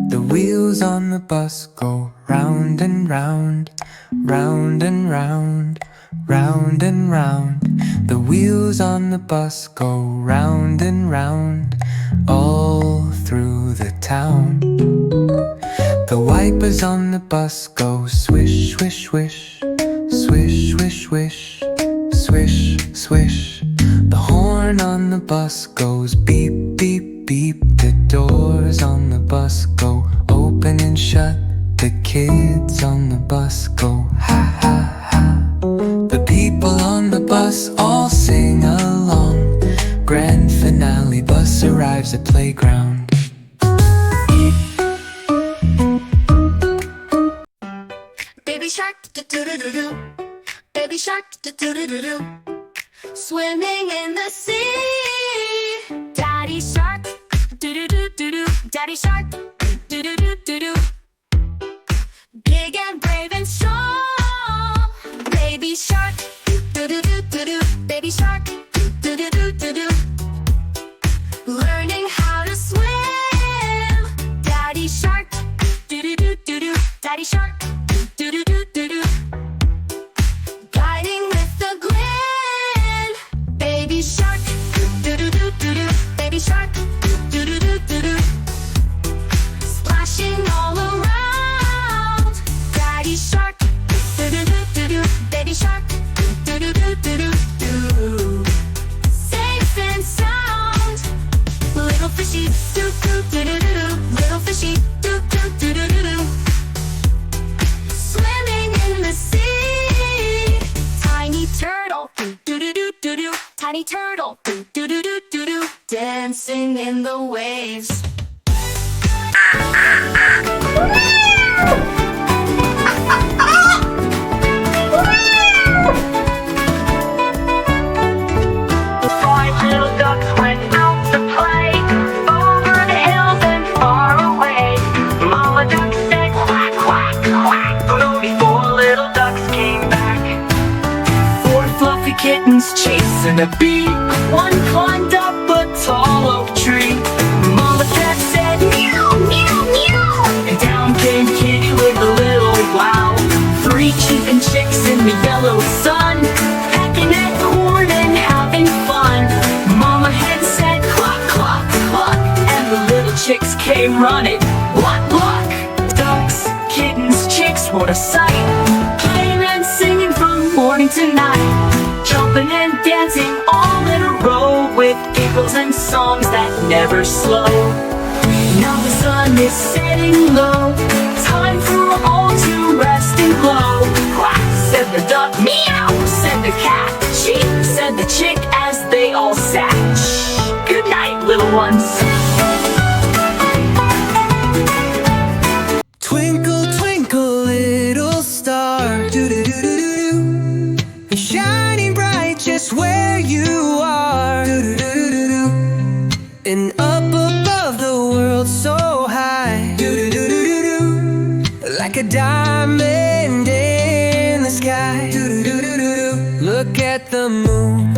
The wheels on the bus go round and round, round and round, round and round. The wheels on the bus go round and round, all through the town. The wipers on the bus go swish, swish, swish, swish, swish, swish, swish, swish. The horn on the bus goes beep, beep, beep. The doors on the bus go open and shut. The kids on the bus go ha, ha, ha. The people on the bus all sing along. Grand finale, bus arrives at playground. Baby shark, do-do-do-do-do. Baby shark, do-do-do-do-do. Swimming in the sea. Daddy shark, do-do-do-do-do. Daddy shark, do-do-do-do-do. Big and brave and strong. Baby shark, do-do-do-do-do. Baby shark, do-do-do-do-do. Learning how to swim. Daddy shark, do-do-do-do-do. Daddy shark, do-do-do-do-do. Guiding with the grin. Baby shark, do-do-do-do-do. Baby shark, do-do-do-do-do. Splashing all around. Daddy shark, do-do-do-do-do. Baby shark, do-do-do-do-do. Safe and sound. Little fishy, do-do-do-do-do. Little fishy, do-do-do-do-do. Swimming in the sea. Tiny turtle, do-do-do-do-do. Tiny turtle, do-do-do-do-do. Dancing in the waves. Five little ducks went out to play, over the hills and far away. Mama duck said quack, quack, quack, but only four little ducks came back. Four fluffy kittens chasing a bee. One climbed up a tall oak tree. Mama cat said meow, meow, meow, and down came Kitty with a little wow. Three chicken chicks in the yellow sun, pecking at corn and having fun. Mama hen said cluck, cluck, cluck, and the little chicks came running. Luck, luck! Ducks, kittens, chicks, what a sight! Playing and singing from morning to night, jumping and dancing all in a row, with giggles and songs that never slow. Now the sun is setting low, time for all to rest and glow. Quack, said the duck, meow, said the cat, cheep, said the chick as they all sat. Shh, good night, little ones. Twinkle, twinkle, little star, do-do-do-do-do, shining bright just where you are, do-do-do-do-do, and up above the world so high, do-do-do-do-do, like a diamond in the sky, do-do-do-do-do. Look at the moon,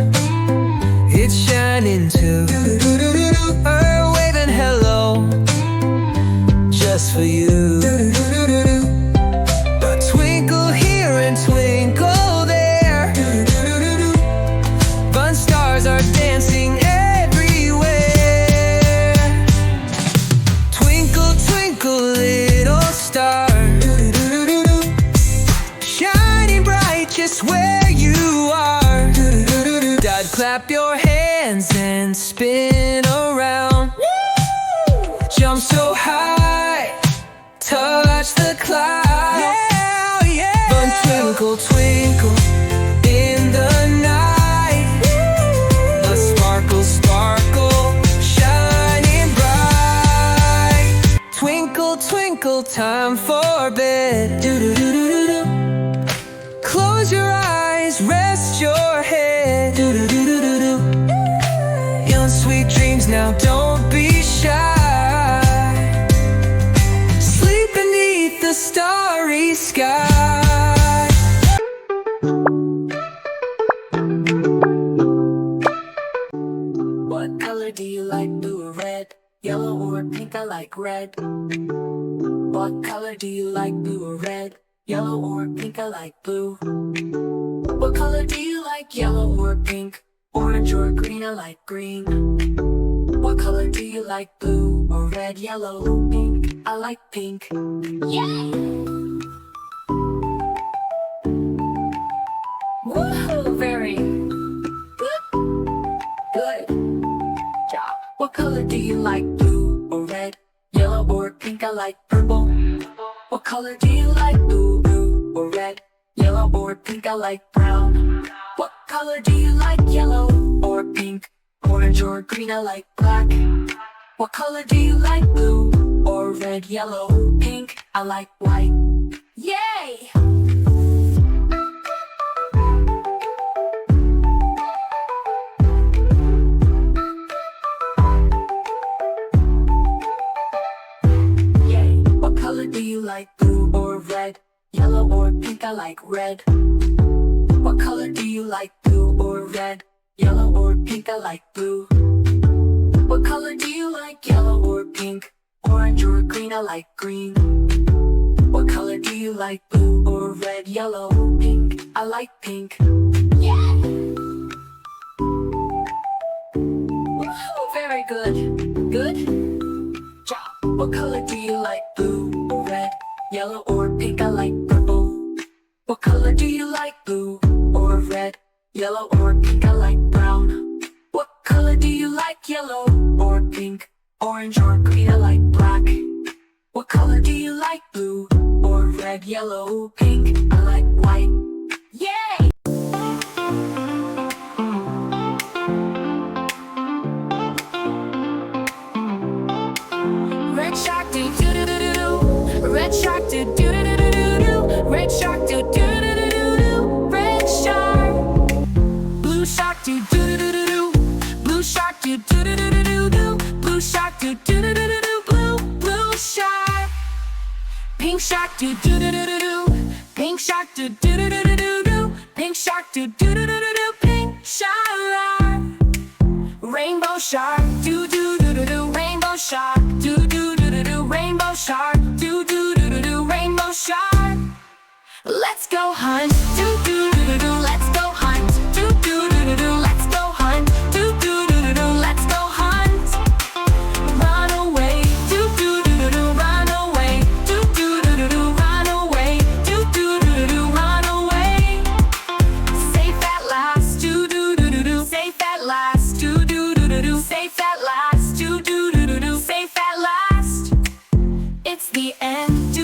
it's shining too, do-do-do-do-do, her waving hello, just for you. A twinkle here and twinkle there, fun stars are dancing everywhere. Twinkle, twinkle, little star, shining bright just where you are. Dad, clap your hands and spin around. Jump so high, touch the clouds. Yeah, yeah. Fun twinkle, twinkle in the night. A sparkle, sparkle, shining bright. Twinkle, twinkle, time for bed. Do-do-do-do-do. Close your eyes, rest your head. Do-do-do-do-do. Young sweet dreams now, don't be shy. The starry sky. like red. What color do you like, blue or red? Yellow or pink, I like blue. What color do you like, yellow or pink? Orange or green, I like green. What color do you like, blue or red? Yellow, pink, I like pink. Yay! Woohoo! Very good. Good job. What color do you like, blue or red? Yellow or pink, I like purple. What color do you like, blue or red? Yellow or pink, I like brown. What color do you like, yellow or pink? Orange or green, I like black. What color do you like, blue or red? Yellow, pink, I like white. Yay! What color do you like, blue or red? Yellow or pink, I like red. What color do you like, blue or red? Yellow or pink, I like blue. What color do you like, yellow or pink? Orange or green, I like green. What color do you like, blue or red? Yellow, pink, I like pink. Yeah! Woohoo, very good. Good job. What color do you like, blue or red? Yellow or pink, I like purple. What color do you like, blue or red? Yellow or pink, I like brown. What color do you like, yellow or pink? Orange or green, I like black. What color do you like, blue or red? Yellow, pink, I like white. Yay! Red shark do do do do do do. Red shark do do do do do do. Red shark do do do do do do. Red shark. Blue shark do do do do do do. Blue shark do do do do do do do. Blue shark do do do do do do. Blue shark. Pink shark do do do do do do. Pink shark do do do do do do do. Pink shark do do do do do do. Pink shark. Rainbow shark do do do do do. Rainbow shark do do do do do. Rainbow shark do do do do do. Rainbow shark. Let's go hunt. Do do do do do. Let's go hunt. Do do do do do. Let's go hunt. Do do do do do. Let's go hunt. Run away. Do do do do do. Run away. Do do do do do. Run away. Do do do do do. Run away. Safe at last. Do do do do do. Safe at last. Do do do do do. Safe at last. Do do do do do. Safe at last. It's the end.